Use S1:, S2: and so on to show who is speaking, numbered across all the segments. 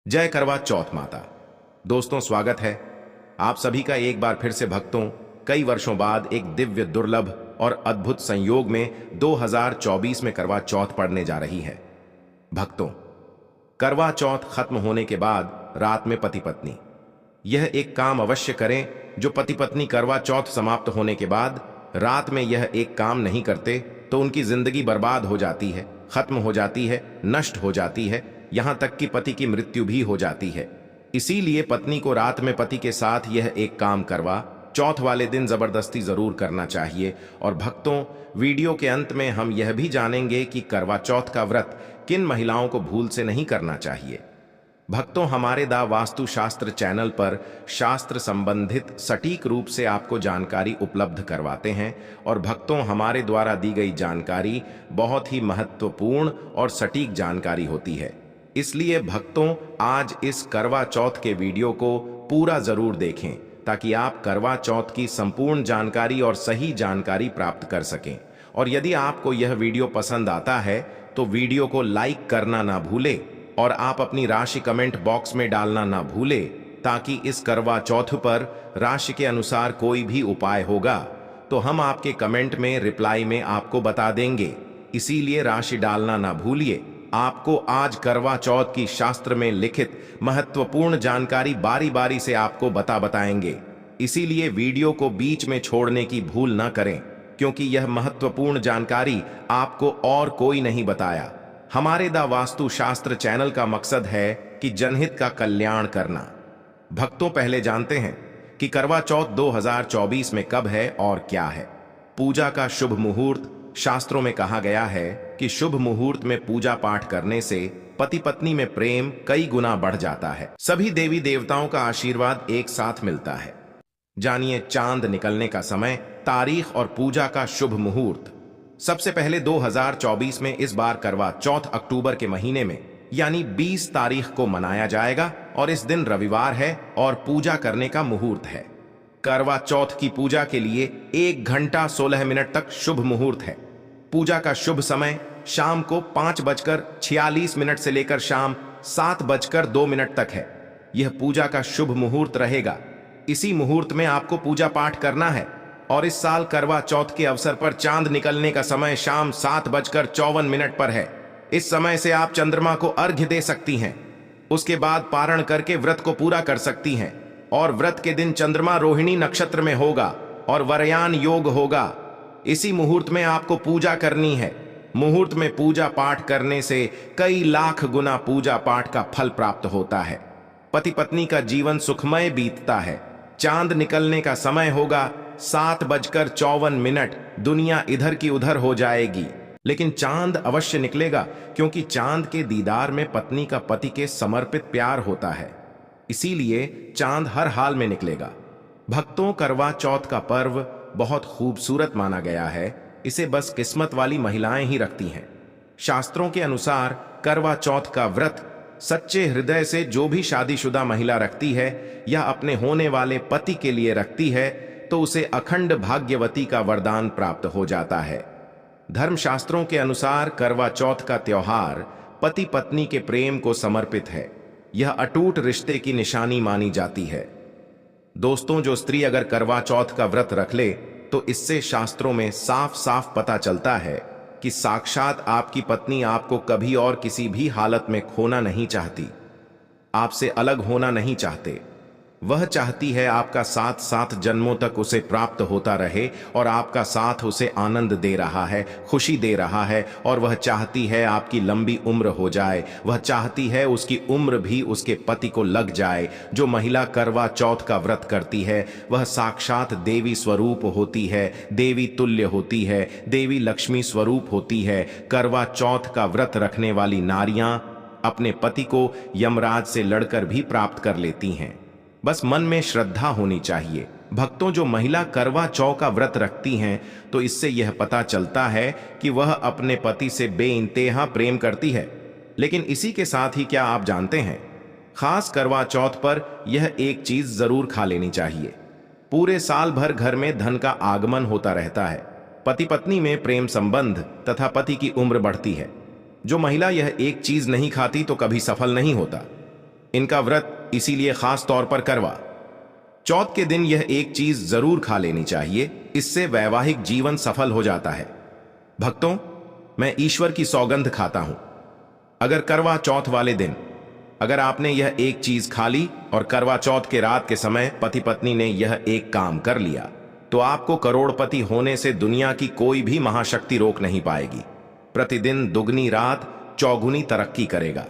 S1: जय करवा चौथ माता। दोस्तों, स्वागत है आप सभी का एक बार फिर से भक्तों। कई वर्षों बाद एक दिव्य, दुर्लभ और अद्भुत संयोग में 2024 में करवा चौथ पड़ने जा रही है। भक्तों, करवा चौथ खत्म होने के बाद रात में पति पत्नी यह एक काम अवश्य करें। जो पति पत्नी करवा चौथ समाप्त होने के बाद रात में यह एक काम नहीं करते तो उनकी जिंदगी बर्बाद हो जाती है, खत्म हो जाती है, नष्ट हो जाती है, यहां तक कि पति की मृत्यु भी हो जाती है। इसीलिए पत्नी को रात में पति के साथ यह एक काम करवा चौथ वाले दिन जबरदस्ती जरूर करना चाहिए। और भक्तों, वीडियो के अंत में हम यह भी जानेंगे कि करवा चौथ का व्रत किन महिलाओं को भूल से नहीं करना चाहिए। भक्तों, हमारे दा वास्तु शास्त्र चैनल पर शास्त्र संबंधित सटीक रूप से आपको जानकारी उपलब्ध करवाते हैं। और भक्तों, हमारे द्वारा दी गई जानकारी बहुत ही महत्वपूर्ण और सटीक जानकारी होती है। इसलिए भक्तों, आज इस करवा चौथ के वीडियो को पूरा जरूर देखें ताकि आप करवा चौथ की संपूर्ण जानकारी और सही जानकारी प्राप्त कर सकें। और यदि आपको यह वीडियो पसंद आता है तो वीडियो को लाइक करना ना भूलें और आप अपनी राशि कमेंट बॉक्स में डालना ना भूलें, ताकि इस करवा चौथ पर राशि के अनुसार कोई भी उपाय होगा तो हम आपके कमेंट में रिप्लाई में आपको बता देंगे। इसीलिए राशि डालना ना भूलिए। आपको आज करवा चौथ की शास्त्र में लिखित महत्वपूर्ण जानकारी बारी बारी से आपको बताएंगे। इसीलिए वीडियो को बीच में छोड़ने की भूल ना करें, क्योंकि यह महत्वपूर्ण जानकारी आपको और कोई नहीं बताया। हमारे दा वास्तु शास्त्र चैनल का मकसद है कि जनहित का कल्याण करना। भक्तों, पहले जानते हैं कि करवा चौथ 2024 में कब है और क्या है। पूजा का शुभ मुहूर्त। शास्त्रों में कहा गया है कि शुभ मुहूर्त में पूजा पाठ करने से पति पत्नी में प्रेम कई गुना बढ़ जाता है। सभी देवी देवताओं का आशीर्वाद एक साथ मिलता है। जानिए चांद निकलने का समय, तारीख और पूजा का शुभ मुहूर्त। सबसे पहले 2024 में इस बार करवा चौथ अक्टूबर के महीने में यानी 20 तारीख को मनाया जाएगा और इस दिन रविवार है और पूजा करने का मुहूर्त है। करवा चौथ की पूजा के लिए 1 घंटा 16 मिनट तक शुभ मुहूर्त है। पूजा का शुभ समय शाम को 5:46 से लेकर शाम 7:02 तक है। यह पूजा का शुभ मुहूर्त रहेगा। इसी मुहूर्त में आपको पूजा पाठ करना है। और इस साल करवा चौथ के अवसर पर चांद निकलने का समय शाम 7:54 पर है। इस समय से आप चंद्रमा को अर्घ्य दे सकती हैं। उसके बाद पारण करके व्रत को पूरा कर सकती हैं। और व्रत के दिन चंद्रमा रोहिणी नक्षत्र में होगा और वरयान योग होगा। इसी मुहूर्त में आपको पूजा करनी है। मुहूर्त में पूजा पाठ करने से कई लाख गुना पूजा पाठ का फल प्राप्त होता है। पति पत्नी का जीवन सुखमय बीतता है। चांद निकलने का समय होगा 7:54। दुनिया इधर की उधर हो जाएगी, लेकिन चांद अवश्य निकलेगा, क्योंकि चांद के दीदार में पत्नी का पति के समर्पित प्यार होता है। इसीलिए चांद हर हाल में निकलेगा। भक्तों, करवा चौथ का पर्व बहुत खूबसूरत माना गया है। इसे बस किस्मत वाली महिलाएं ही रखती हैं। शास्त्रों के अनुसार करवा चौथ का व्रत सच्चे हृदय से जो भी शादीशुदा महिला रखती है या अपने होने वाले पति के लिए रखती है तो उसे अखंड भाग्यवती का वरदान प्राप्त हो जाता है। धर्मशास्त्रों के अनुसार करवा चौथ का त्योहार पति पत्नी के प्रेम को समर्पित है। यह अटूट रिश्ते की निशानी मानी जाती है। दोस्तों, जो स्त्री अगर करवा चौथ का व्रत रख ले तो इससे शास्त्रों में साफ साफ पता चलता है कि साक्षात आपकी पत्नी आपको कभी और किसी भी हालत में खोना नहीं चाहती, आपसे अलग होना नहीं चाहते। वह चाहती है आपका साथ 7 जन्मों तक उसे प्राप्त होता रहे और आपका साथ उसे आनंद दे रहा है, खुशी दे रहा है। और वह चाहती है आपकी लंबी उम्र हो जाए। वह चाहती है उसकी उम्र भी उसके पति को लग जाए। जो महिला करवा चौथ का व्रत करती है वह साक्षात देवी स्वरूप होती है, देवी तुल्य होती है, देवी लक्ष्मी स्वरूप होती है। करवा चौथ का व्रत रखने वाली नारियां अपने पति को यमराज से लड़कर भी प्राप्त कर लेती हैं। बस मन में श्रद्धा होनी चाहिए। भक्तों, जो महिला करवा चौथ का व्रत रखती हैं तो इससे यह पता चलता है कि वह अपने पति से बेइंतहा प्रेम करती है। लेकिन इसी के साथ ही क्या आप जानते हैं, खास करवा चौथ पर यह एक चीज जरूर खा लेनी चाहिए। पूरे साल भर घर में धन का आगमन होता रहता है। पति पत्नी में प्रेम संबंध तथा पति की उम्र बढ़ती है। जो महिला यह एक चीज नहीं खाती तो कभी सफल नहीं होता। इनका व्रत इसीलिए खास तौर पर करवा चौथ के दिन यह एक चीज जरूर खा लेनी चाहिए, इससे वैवाहिक जीवन सफल हो जाता है। भक्तों, मैं ईश्वर की सौगंध खाता हूं, अगर करवा चौथ वाले दिन अगर आपने यह एक चीज खा ली और करवा चौथ के रात के समय पति पत्नी ने यह एक काम कर लिया, तो आपको करोड़पति होने से दुनिया की कोई भी महाशक्ति रोक नहीं पाएगी। प्रतिदिन दुगनी रात चौगुनी तरक्की करेगा।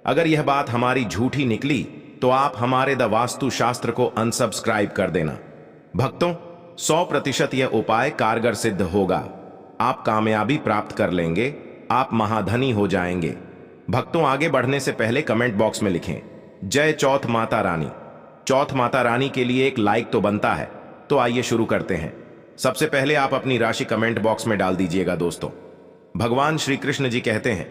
S1: अगर यह बात हमारी झूठी निकली तो आप हमारे द वास्तु शास्त्र को अनसब्सक्राइब कर देना। भक्तों, 100% यह उपाय कारगर सिद्ध होगा। आप कामयाबी प्राप्त कर लेंगे, आप महाधनी हो जाएंगे। भक्तों, आगे बढ़ने से पहले कमेंट बॉक्स में लिखें जय चौथ माता रानी। चौथ माता रानी के लिए एक लाइक तो बनता है, तो आइए शुरू करते हैं। सबसे पहले आप अपनी राशि कमेंट बॉक्स में डाल दीजिएगा। दोस्तों, भगवान श्री कृष्ण जी कहते हैं,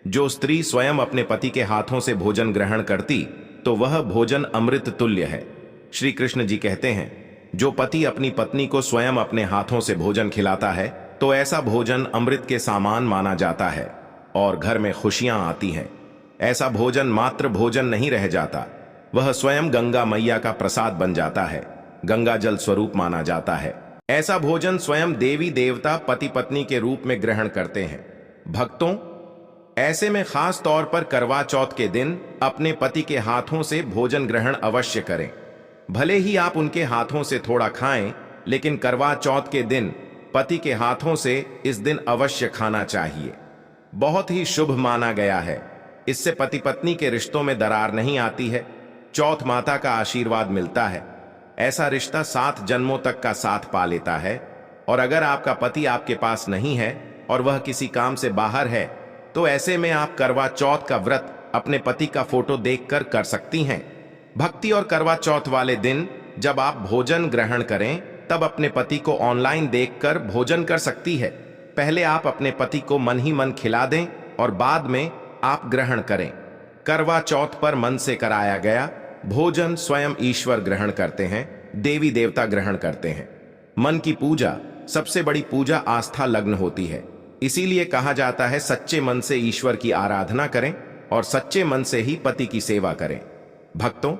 S1: जो स्त्री स्वयं अपने पति के हाथों से भोजन ग्रहण करती तो वह भोजन अमृत तुल्य है। श्री कृष्ण जी कहते हैं, जो पति अपनी पत्नी को स्वयं अपने हाथों से भोजन खिलाता है तो ऐसा भोजन अमृत के समान माना जाता है और घर में खुशियां आती हैं। ऐसा भोजन मात्र भोजन नहीं रह जाता, वह स्वयं गंगा मैया का प्रसाद बन जाता है, गंगा जल स्वरूप माना जाता है। ऐसा भोजन स्वयं देवी देवता पति पत्नी के रूप में ग्रहण करते हैं। भक्तों, ऐसे में खास तौर पर करवा चौथ के दिन अपने पति के हाथों से भोजन ग्रहण अवश्य करें। भले ही आप उनके हाथों से थोड़ा खाएं, लेकिन करवा चौथ के दिन पति के हाथों से इस दिन अवश्य खाना चाहिए। बहुत ही शुभ माना गया है। इससे पति पत्नी के रिश्तों में दरार नहीं आती है, चौथ माता का आशीर्वाद मिलता है। ऐसा रिश्ता 7 जन्मों तक का साथ पा लेता है। और अगर आपका पति आपके पास नहीं है और वह किसी काम से बाहर है, तो ऐसे में आप करवा चौथ का व्रत अपने पति का फोटो देखकर कर सकती हैं। भक्ति और करवा चौथ वाले दिन जब आप भोजन ग्रहण करें, तब अपने पति को ऑनलाइन देखकर भोजन कर सकती है। पहले आप अपने पति को मन ही मन खिला दें और बाद में आप ग्रहण करें। करवा चौथ पर मन से कराया गया भोजन स्वयं ईश्वर ग्रहण करते हैं, देवी देवता ग्रहण करते हैं। मन की पूजा सबसे बड़ी पूजा आस्था लग्न होती है। इसीलिए कहा जाता है, सच्चे मन से ईश्वर की आराधना करें और सच्चे मन से ही पति की सेवा करें। भक्तों,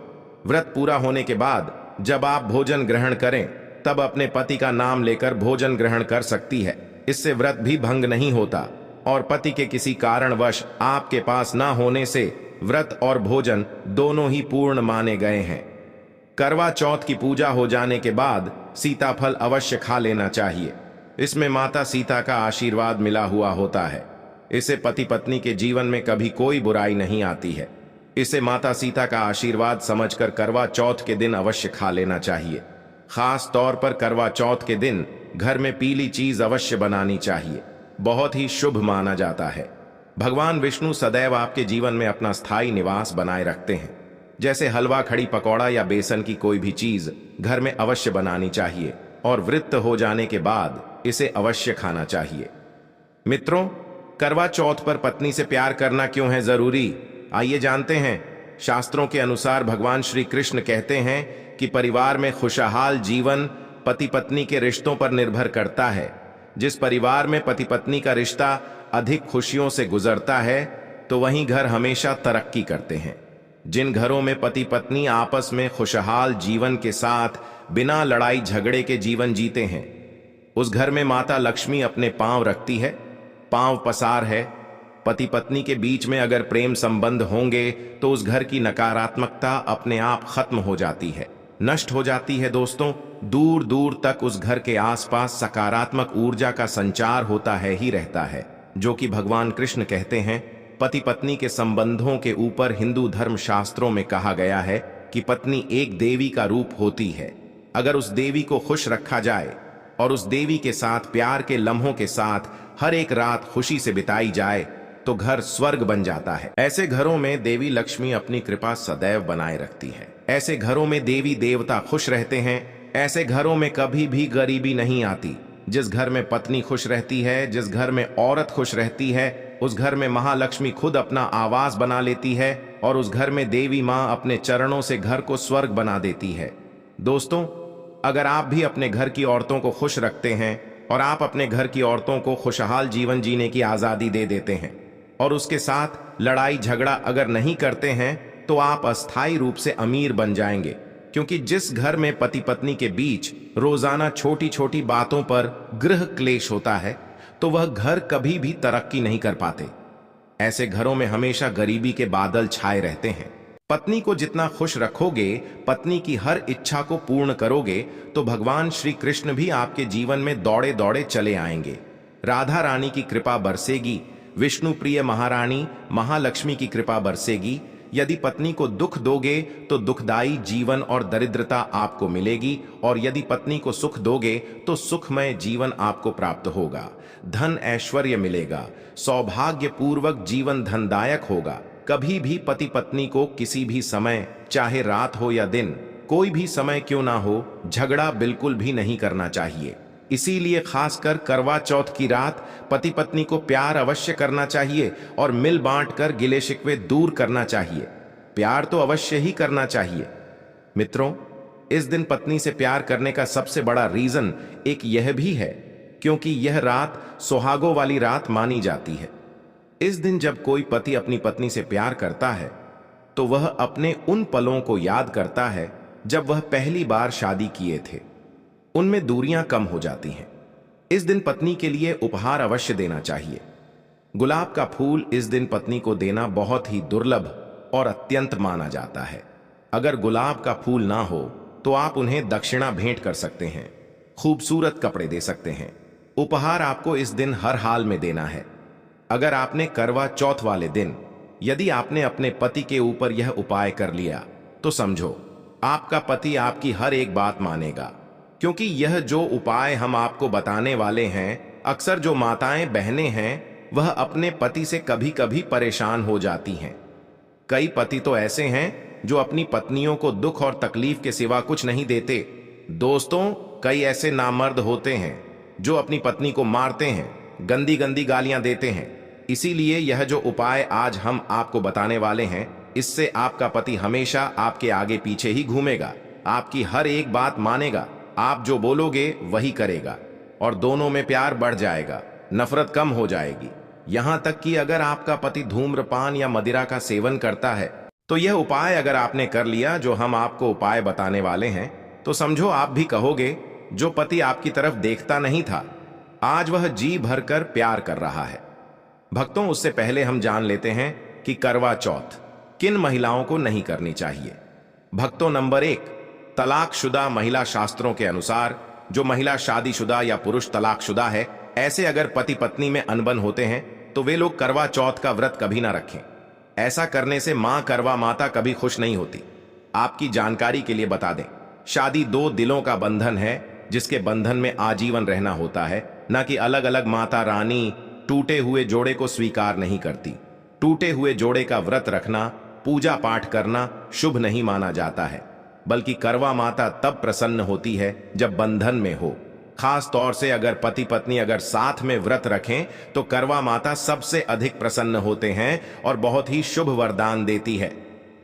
S1: व्रत पूरा होने के बाद जब आप भोजन ग्रहण करें, तब अपने पति का नाम लेकर भोजन ग्रहण कर सकती है। इससे व्रत भी भंग नहीं होता और पति के किसी कारणवश आपके पास ना होने से व्रत और भोजन दोनों ही पूर्ण माने गए हैं। करवा चौथ की पूजा हो जाने के बाद सीताफल अवश्य खा लेना चाहिए। इसमें माता सीता का आशीर्वाद मिला हुआ होता है। इससे पति पत्नी के जीवन में कभी कोई बुराई नहीं आती है। इसे माता सीता का आशीर्वाद समझकर करवा चौथ के दिन अवश्य खा लेना चाहिए। खास तौर पर करवा चौथ के दिन घर में पीली चीज अवश्य बनानी चाहिए, बहुत ही शुभ माना जाता है। भगवान विष्णु सदैव आपके जीवन में अपना स्थायी निवास बनाए रखते हैं। जैसे हलवा, खड़ी पकौड़ा या बेसन की कोई भी चीज घर में अवश्य बनानी चाहिए और वृत्त हो जाने के बाद इसे अवश्य खाना चाहिए। मित्रों, करवा चौथ पर पत्नी से प्यार करना क्यों है जरूरी, आइए जानते हैं। शास्त्रों के अनुसार भगवान श्री कृष्ण कहते हैं कि परिवार में खुशहाल जीवन पति पत्नी के रिश्तों पर निर्भर करता है। जिस परिवार में पति पत्नी का रिश्ता अधिक खुशियों से गुजरता है, तो वहीं घर हमेशा तरक्की करते हैं। जिन घरों में पति पत्नी आपस में खुशहाल जीवन के साथ बिना लड़ाई झगड़े के जीवन जीते हैं, उस घर में माता लक्ष्मी अपने पांव रखती है, पांव पसार है। पति पत्नी के बीच में अगर प्रेम संबंध होंगे तो उस घर की नकारात्मकता अपने आप खत्म हो जाती है, नष्ट हो जाती है। दोस्तों, दूर दूर तक उस घर के आसपास सकारात्मक ऊर्जा का संचार होता है ही रहता है, जो कि भगवान कृष्ण कहते हैं। पति पत्नी के संबंधों के ऊपर हिंदू धर्म शास्त्रों में कहा गया है कि पत्नी एक देवी का रूप होती है। अगर उस देवी को खुश रखा जाए और उस देवी के साथ प्यार के लम्हों के साथ हर एक रात खुशी से बिताई जाए, तो घर स्वर्ग बन जाता है। ऐसे घरों में देवी लक्ष्मी अपनी कृपा सदैव बनाए रखती है। ऐसे घरों में देवी देवता खुश रहते हैं। ऐसे घरों में कभी भी गरीबी नहीं आती। जिस घर में पत्नी खुश रहती है, जिस घर में औरत खुश रहती है, उस घर में महालक्ष्मी खुद अपना आवास बना लेती है और उस घर में देवी माँ अपने चरणों से घर को स्वर्ग बना देती है। दोस्तों, अगर आप भी अपने घर की औरतों को खुश रखते हैं और आप अपने घर की औरतों को खुशहाल जीवन जीने की आजादी दे देते हैं और उसके साथ लड़ाई झगड़ा अगर नहीं करते हैं, तो आप अस्थायी रूप से अमीर बन जाएंगे, क्योंकि जिस घर में पति पत्नी के बीच रोजाना छोटी छोटी बातों पर गृह क्लेश होता है, तो वह घर कभी भी तरक्की नहीं कर पाते। ऐसे घरों में हमेशा गरीबी के बादल छाए रहते हैं। पत्नी को जितना खुश रखोगे, पत्नी की हर इच्छा को पूर्ण करोगे, तो भगवान श्री कृष्ण भी आपके जीवन में दौड़े दौड़े चले आएंगे। राधा रानी की कृपा बरसेगी, विष्णु प्रिय महारानी महालक्ष्मी की कृपा बरसेगी। यदि पत्नी को दुख दोगे तो दुखदाई जीवन और दरिद्रता आपको मिलेगी, और यदि पत्नी को सुख दोगे तो सुखमय जीवन आपको प्राप्त होगा। धन ऐश्वर्य मिलेगा, सौभाग्यपूर्वक जीवन धनदायक होगा। कभी भी पति पत्नी को किसी भी समय, चाहे रात हो या दिन, कोई भी समय क्यों ना हो, झगड़ा बिल्कुल भी नहीं करना चाहिए। इसीलिए खासकर करवा चौथ की रात पति पत्नी को प्यार अवश्य करना चाहिए और मिल बांट कर गिले शिकवे दूर करना चाहिए। प्यार तो अवश्य ही करना चाहिए। मित्रों, इस दिन पत्नी से प्यार करने का सबसे बड़ा रीजन एक यह भी है क्योंकि यह रात सुहागों वाली रात मानी जाती है। इस दिन जब कोई पति अपनी पत्नी से प्यार करता है तो वह अपने उन पलों को याद करता है जब वह पहली बार शादी किए थे। उनमें दूरियां कम हो जाती हैं। इस दिन पत्नी के लिए उपहार अवश्य देना चाहिए। गुलाब का फूल इस दिन पत्नी को देना बहुत ही दुर्लभ और अत्यंत माना जाता है। अगर गुलाब का फूल ना हो तो आप उन्हें दक्षिणा भेंट कर सकते हैं, खूबसूरत कपड़े दे सकते हैं। उपहार आपको इस दिन हर हाल में देना है। अगर आपने करवा चौथ वाले दिन यदि आपने अपने पति के ऊपर यह उपाय कर लिया तो समझो आपका पति आपकी हर एक बात मानेगा, क्योंकि यह जो उपाय हम आपको बताने वाले हैं, अक्सर जो माताएं बहनें हैं वह अपने पति से कभी कभी परेशान हो जाती हैं। कई पति तो ऐसे हैं जो अपनी पत्नियों को दुख और तकलीफ के सिवा कुछ नहीं देते। दोस्तों, कई ऐसे नामर्द होते हैं जो अपनी पत्नी को मारते हैं, गंदी गंदी गालियां देते हैं। इसीलिए यह जो उपाय आज हम आपको बताने वाले हैं, इससे आपका पति हमेशा आपके आगे पीछे ही घूमेगा, आपकी हर एक बात मानेगा, आप जो बोलोगे वही करेगा और दोनों में प्यार बढ़ जाएगा, नफरत कम हो जाएगी। यहां तक कि अगर आपका पति धूम्रपान या मदिरा का सेवन करता है तो यह उपाय अगर आपने कर लिया जो हम आपको उपाय बताने वाले हैं, तो समझो आप भी कहोगे जो पति आपकी तरफ देखता नहीं था, आज वह जी भरकर प्यार कर रहा है। भक्तों, उससे पहले हम जान लेते हैं कि करवा चौथ किन महिलाओं को नहीं करनी चाहिए। भक्तों, नंबर 1, तलाकशुदा महिला। शास्त्रों के अनुसार जो महिला शादीशुदा या पुरुष तलाकशुदा है, ऐसे अगर पति पत्नी में अनबन होते हैं तो वे लोग करवा चौथ का व्रत कभी ना रखें। ऐसा करने से मां करवा माता कभी खुश नहीं होती। आपकी जानकारी के लिए बता दें, शादी 2 दिलों का बंधन है जिसके बंधन में आजीवन रहना होता है, न कि अलग अलग। माता रानी टूटे हुए जोड़े को स्वीकार नहीं करती। टूटे हुए जोड़े का व्रत रखना, पूजा पाठ करना शुभ नहीं माना जाता है, बल्कि करवा माता तब प्रसन्न होती है जब बंधन में हो। खास तौर से अगर पति पत्नी अगर साथ में व्रत रखें तो करवा माता सबसे अधिक प्रसन्न होते हैं और बहुत ही शुभ वरदान देती है।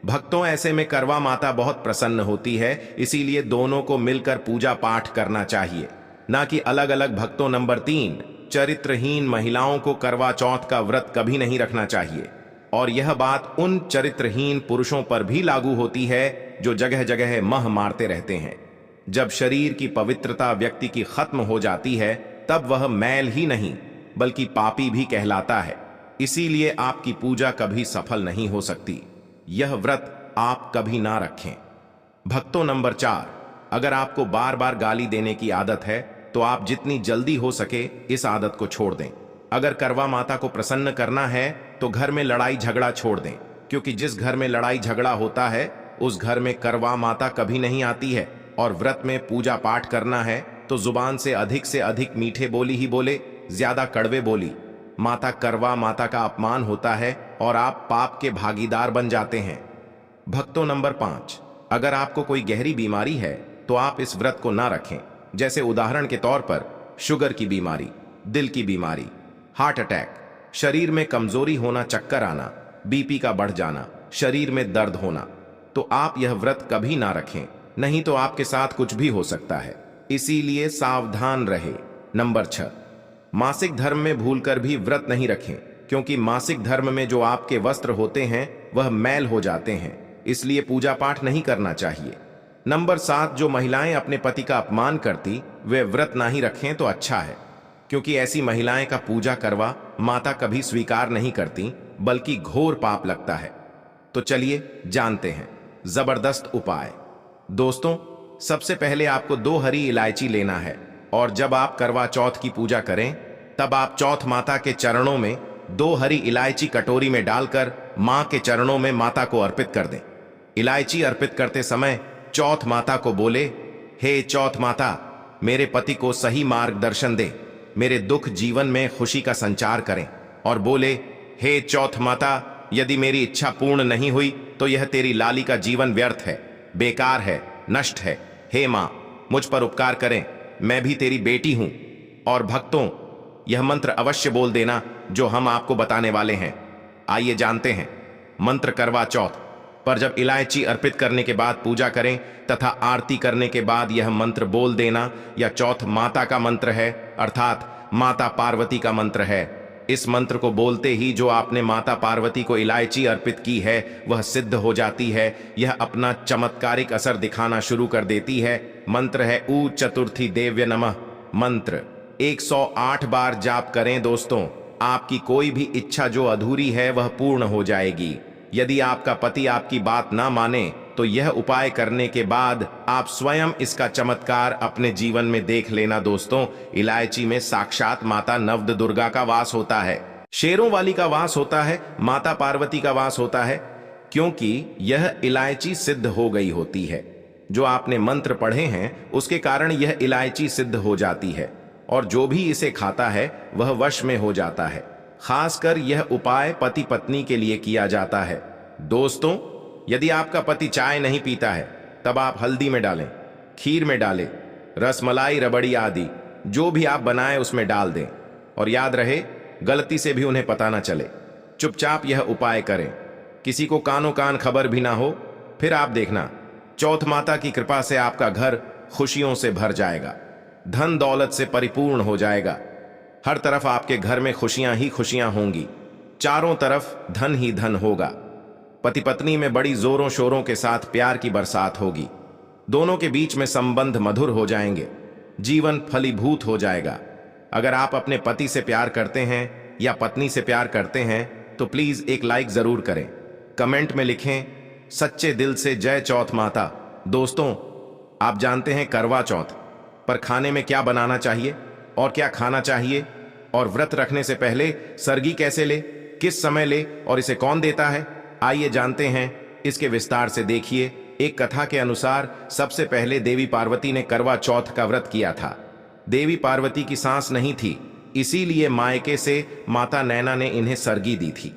S1: भक्तों, ऐसे में करवा माता बहुत प्रसन्न होती है, इसीलिए दोनों को मिलकर पूजा पाठ करना चाहिए, ना कि अलग अलग। भक्तों, नंबर 3, चरित्रहीन महिलाओं को करवा चौथ का व्रत कभी नहीं रखना चाहिए, और यह बात उन चरित्रहीन पुरुषों पर भी लागू होती है जो जगह जगह मह मारते रहते हैं। जब शरीर की पवित्रता व्यक्ति की खत्म हो जाती है तब वह मैल ही नहीं बल्कि पापी भी कहलाता है। इसीलिए आपकी पूजा कभी सफल नहीं हो सकती। यह व्रत आप कभी ना रखें। भक्तों, नंबर 4, अगर आपको बार बार गाली देने की आदत है तो आप जितनी जल्दी हो सके इस आदत को छोड़ दें। अगर करवा माता को प्रसन्न करना है तो घर में लड़ाई झगड़ा छोड़ दें, क्योंकि जिस घर में लड़ाई झगड़ा होता है उस घर में करवा माता कभी नहीं आती है। और व्रत में पूजा पाठ करना है तो जुबान से अधिक मीठे बोली ही बोले, ज्यादा कड़वे बोली। माता करवा माता का अपमान होता है और आप पाप के भागीदार बन जाते हैं। भक्तों, नंबर 5, अगर आपको कोई गहरी बीमारी है तो आप इस व्रत को ना रखें। जैसे उदाहरण के तौर पर शुगर की बीमारी, दिल की बीमारी, हार्ट अटैक, शरीर में कमजोरी होना, चक्कर आना, बीपी का बढ़ जाना, शरीर में दर्द होना, तो आप यह व्रत कभी ना रखें, नहीं तो आपके साथ कुछ भी हो सकता है। इसीलिए सावधान रहे। नंबर 6, मासिक धर्म में भूलकर भी व्रत नहीं रखें, क्योंकि मासिक धर्म में जो आपके वस्त्र होते हैं वह मैल हो जाते हैं। इसलिए पूजा पाठ नहीं करना चाहिए। नंबर 7, जो महिलाएं अपने पति का अपमान करती वे व्रत ना ही रखें तो अच्छा है, क्योंकि ऐसी महिलाएं का पूजा करवा माता कभी स्वीकार नहीं करती, बल्कि घोर पाप लगता है। तो चलिए जानते हैं जबरदस्त उपाय। दोस्तों, सबसे पहले आपको 2 हरी इलायची लेना है और जब आप करवा चौथ की पूजा करें तब आप चौथ माता के चरणों में 2 हरी इलायची कटोरी में डालकर मां के चरणों में माता को अर्पित कर दें। इलायची अर्पित करते समय चौथ माता को बोले, हे चौथ माता, मेरे पति को सही मार्गदर्शन दे, मेरे दुख जीवन में खुशी का संचार करें। और बोले, हे चौथ माता, यदि मेरी इच्छा पूर्ण नहीं हुई तो यह तेरी लाली का जीवन व्यर्थ है, बेकार है, नष्ट है। हे मां, मुझ पर उपकार करें, मैं भी तेरी बेटी हूं। और भक्तों, यह मंत्र अवश्य बोल देना जो हम आपको बताने वाले हैं। आइए जानते हैं मंत्र करवा चौथ पर। जब इलायची अर्पित करने के बाद पूजा करें तथा आरती करने के बाद यह मंत्र बोल देना। यह चौथ माता का मंत्र है, अर्थात माता पार्वती का मंत्र है। इस मंत्र को बोलते ही जो आपने माता पार्वती को इलायची अर्पित की है वह सिद्ध हो जाती है। यह अपना चमत्कारिक असर दिखाना शुरू कर देती है। मंत्र है ऊ चतुर्थी देव्य नमः। मंत्र 108 बार जाप करें दोस्तों। आपकी कोई भी इच्छा जो अधूरी है वह पूर्ण हो जाएगी। यदि आपका पति आपकी बात ना माने तो यह उपाय करने के बाद आप स्वयं इसका चमत्कार अपने जीवन में देख लेना दोस्तों। इलायची में साक्षात माता नवद दुर्गा का वास होता है, शेरों वाली का वास होता है, माता पार्वती का वास होता है, क्योंकि यह इलायची सिद्ध हो गई होती है। जो आपने मंत्र पढ़े हैं उसके कारण यह इलायची सिद्ध हो जाती है और जो भी इसे खाता है वह वश में हो जाता है। खासकर यह उपाय पति पत्नी के लिए किया जाता है। दोस्तों, यदि आपका पति चाय नहीं पीता है तब आप हल्दी में डालें, खीर में डालें, रसमलाई, रबड़ी आदि जो भी आप बनाएं उसमें डाल दें। और याद रहे, गलती से भी उन्हें पता ना चले। चुपचाप यह उपाय करें, किसी को कानों कान खबर भी ना हो। फिर आप देखना, चौथ माता की कृपा से आपका घर खुशियों से भर जाएगा, धन दौलत से परिपूर्ण हो जाएगा। हर तरफ आपके घर में खुशियां ही खुशियां होंगी, चारों तरफ धन ही धन होगा। पति पत्नी में बड़ी जोरों शोरों के साथ प्यार की बरसात होगी। दोनों के बीच में संबंध मधुर हो जाएंगे, जीवन फलीभूत हो जाएगा। अगर आप अपने पति से प्यार करते हैं या पत्नी से प्यार करते हैं तो प्लीज एक लाइक जरूर करें, कमेंट में लिखें सच्चे दिल से जय चौथ माता। दोस्तों, आप जानते हैं करवा चौथ पर खाने में क्या बनाना चाहिए और क्या खाना चाहिए, और व्रत रखने से पहले सरगी कैसे ले, किस समय ले और इसे कौन देता है, आइए जानते हैं। इसके विस्तार से देखिए। एक कथा के अनुसार सबसे पहले देवी पार्वती ने करवा चौथ का व्रत किया था। देवी पार्वती की सांस नहीं थी, इसीलिए मायके से माता नैना ने इन्हें सरगी दी थी।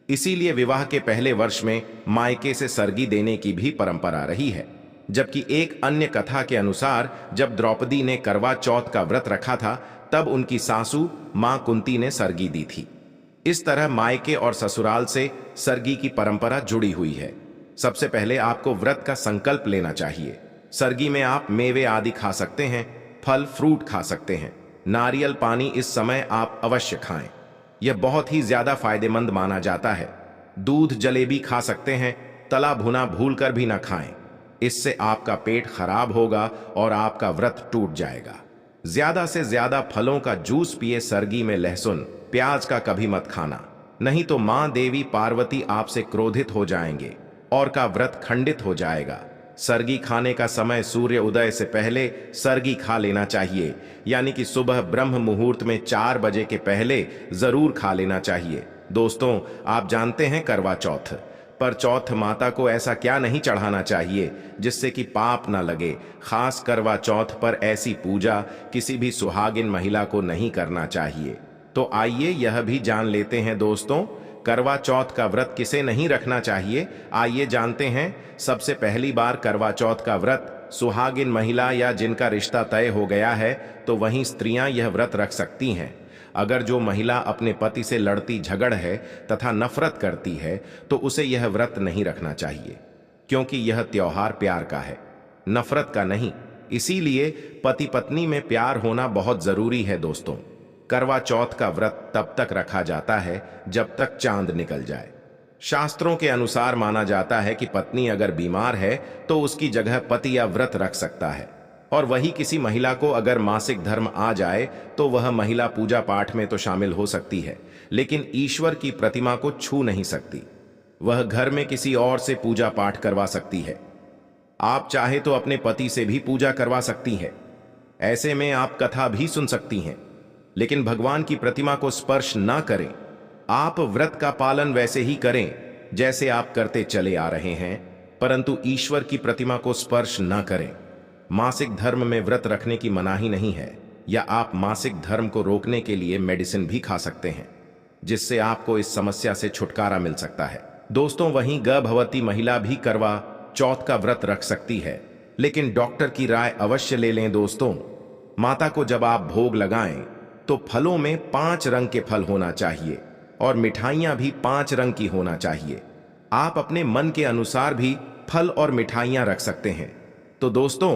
S1: इसीलिए विवाह के पहले वर्ष में मायके से सरगी देने की भी परंपरा रही है। जबकि एक अन्य कथा के अनुसार जब द्रौपदी ने करवा चौथ का व्रत रखा था तब उनकी सासू मां कुंती ने सरगी दी थी। इस तरह मायके और ससुराल से सरगी की परंपरा जुड़ी हुई है। सबसे पहले आपको व्रत का संकल्प लेना चाहिए। सरगी में आप मेवे आदि खा सकते हैं, फल फ्रूट खा सकते हैं, नारियल पानी इस समय आप अवश्य खाएं, यह बहुत ही ज्यादा फायदेमंद माना जाता है। दूध जलेबी खा सकते हैं, तला भुना भूलकर भी ना खाएं, इससे आपका पेट खराब होगा और आपका व्रत टूट जाएगा। ज्यादा से ज्यादा फलों का जूस पिए। सरगी में लहसुन प्याज का कभी मत खाना, नहीं तो मां देवी पार्वती आपसे क्रोधित हो जाएंगे और का व्रत खंडित हो जाएगा। सरगी खाने का समय सूर्य उदय से पहले सरगी खा लेना चाहिए, यानी कि सुबह ब्रह्म मुहूर्त में 4 बजे के पहले जरूर खा लेना चाहिए। दोस्तों, आप जानते हैं करवा चौथ पर चौथ माता को ऐसा क्या नहीं चढ़ाना चाहिए जिससे कि पाप ना लगे। खास करवा चौथ पर ऐसी पूजा किसी भी सुहागिन महिला को नहीं करना चाहिए। तो आइए यह भी जान लेते हैं दोस्तों, करवा चौथ का व्रत किसे नहीं रखना चाहिए। आइए जानते हैं। सबसे पहली बार करवा चौथ का व्रत सुहागिन महिला या जिनका रिश्ता तय हो गया है तो वहीं स्त्रियां यह व्रत रख सकती हैं। अगर जो महिला अपने पति से लड़ती झगड़ है तथा नफरत करती है तो उसे यह व्रत नहीं रखना चाहिए, क्योंकि यह त्योहार प्यार का है, नफरत का नहीं। इसीलिए पति पत्नी में प्यार होना बहुत जरूरी है दोस्तों। करवा चौथ का व्रत तब तक रखा जाता है जब तक चांद निकल जाए। शास्त्रों के अनुसार माना जाता है कि पत्नी अगर बीमार है तो उसकी जगह पति या व्रत रख सकता है, और वही किसी महिला को अगर मासिक धर्म आ जाए तो वह महिला पूजा पाठ में तो शामिल हो सकती है, लेकिन ईश्वर की प्रतिमा को छू नहीं सकती। वह घर में किसी और से पूजा पाठ करवा सकती है। आप चाहे तो अपने पति से भी पूजा करवा सकती हैं। ऐसे में आप कथा भी सुन सकती हैं, लेकिन भगवान की प्रतिमा को स्पर्श ना करें। आप व्रत का पालन वैसे ही करें जैसे आप करते चले आ रहे हैं, परंतु ईश्वर की प्रतिमा को स्पर्श ना करें। मासिक धर्म में व्रत रखने की मनाही नहीं है, या आप मासिक धर्म को रोकने के लिए मेडिसिन भी खा सकते हैं, जिससे आपको इस समस्या से छुटकारा मिल सकता है। दोस्तों, वहीं गर्भवती महिला भी करवा चौथ का व्रत रख सकती है, लेकिन डॉक्टर की राय अवश्य ले लें। दोस्तों, माता को जब आप भोग लगाएं तो फलों में 5 रंग के फल होना चाहिए और मिठाइयां भी 5 रंग की होना चाहिए। आप अपने मन के अनुसार भी फल और मिठाइयां रख सकते हैं। तो दोस्तों,